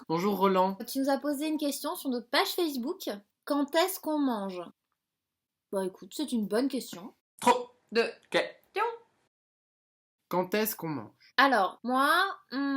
Bonjour Roland. Tu nous as posé une question sur notre page Facebook. Quand est-ce qu'on mange? Bah écoute, c'est une bonne question. Trop De questions. Quand est-ce qu'on mange? Alors, moi,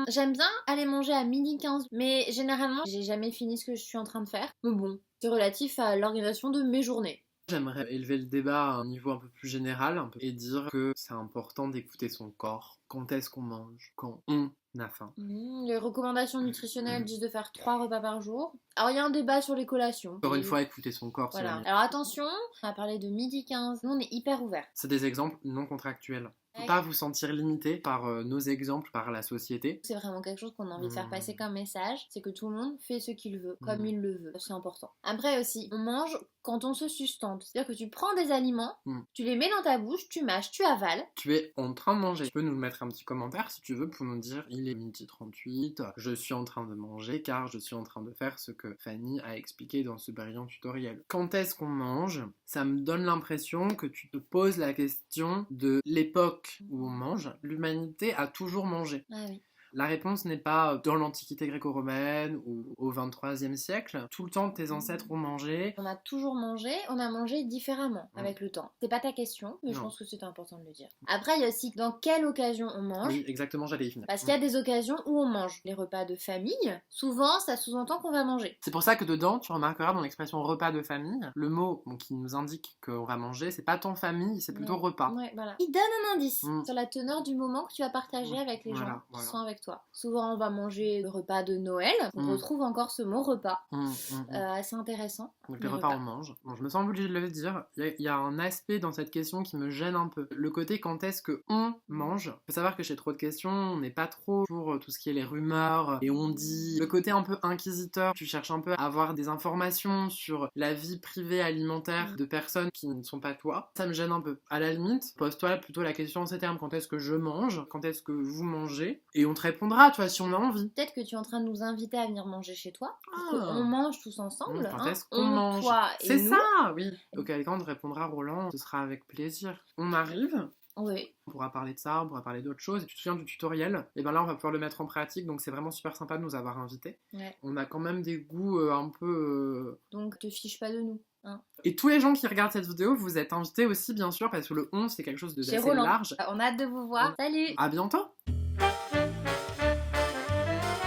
j'aime bien aller manger à 12h15, mais généralement, j'ai jamais fini ce que je suis en train de faire. Mais bon, c'est relatif à l'organisation de mes journées. J'aimerais élever le débat à un niveau un peu plus général et dire que c'est important d'écouter son corps. Quand est-ce qu'on mange? Quand on a faim. Les recommandations nutritionnelles disent de faire 3 repas par jour. Alors, il y a un débat sur les collations. Encore une fois, écouter son corps, c'est Voilà. la mieux. Alors attention, on a parlé de 12h15. Nous, on est hyper ouverts. C'est des exemples non contractuels. Faut pas vous sentir limité par nos exemples, par la société. C'est vraiment quelque chose qu'on a envie de faire passer comme message, c'est que tout le monde fait ce qu'il veut, comme il le veut, c'est important. Après aussi, on mange quand on se sustente, c'est-à-dire que tu prends des aliments, tu les mets dans ta bouche, tu mâches, tu avales. Tu es en train de manger. Tu peux nous mettre un petit commentaire si tu veux pour nous dire il est 12h38, je suis en train de manger car je suis en train de faire ce que Fanny a expliqué dans ce brillant tutoriel. Quand est-ce qu'on mange? Ça me donne l'impression que tu te poses la question de l'époque où on mange. L'humanité a toujours mangé. Ah oui. La réponse n'est pas dans l'Antiquité gréco-romaine ou au 23e siècle. Tout le temps, tes ancêtres ont mangé. On a toujours mangé, on a mangé différemment avec le temps. C'est pas ta question, mais je Non. pense que c'est important de le dire. Après, il y a aussi dans quelle occasion on mange. Oui, exactement, j'allais y venir. Parce qu'il y a des occasions où on mange. Les repas de famille, souvent, ça sous-entend qu'on va manger. C'est pour ça que dedans, tu remarqueras dans l'expression repas de famille, le mot qui nous indique qu'on va manger, c'est pas tant famille, c'est plutôt repas. Ouais, voilà. Il donne un indice sur la teneur du moment que tu vas partager avec les gens qui sont avec toi. Souvent, on va manger le repas de Noël. On retrouve encore ce mot repas. Assez intéressant. Donc les repas, on mange. Bon, je me sens obligée de le dire. Il y a un aspect dans cette question qui me gêne un peu. Le côté quand est-ce que on mange. Il faut savoir que chez Trop de questions, on n'est pas trop pour tout ce qui est les rumeurs et on dit. Le côté un peu inquisiteur. Tu cherches un peu à avoir des informations sur la vie privée alimentaire de personnes qui ne sont pas toi. Ça me gêne un peu. À la limite, pose-toi plutôt la question en ces termes. Quand est-ce que je mange? Quand est-ce que vous mangez? Et on te répondra, tu vois, si on a envie. Peut-être que tu es en train de nous inviter à venir manger chez toi. Pour qu'on mange tous ensemble. Quand est-ce qu'on mange? Toi et c'est nous. Ça, oui. Auquel cas on te répondra, Roland, ce sera avec plaisir. On arrive. Oui. On pourra parler de ça, on pourra parler d'autres choses. Tu te souviens du tutoriel? Et bien là, on va pouvoir le mettre en pratique, donc c'est vraiment super sympa de nous avoir invités. Ouais. On a quand même des goûts un peu... Donc, te fiche pas de nous. Hein. Et tous les gens qui regardent cette vidéo, vous êtes invités aussi, bien sûr, parce que le 11, c'est quelque chose de assez large. On a hâte de vous voir. Salut! À bientôt!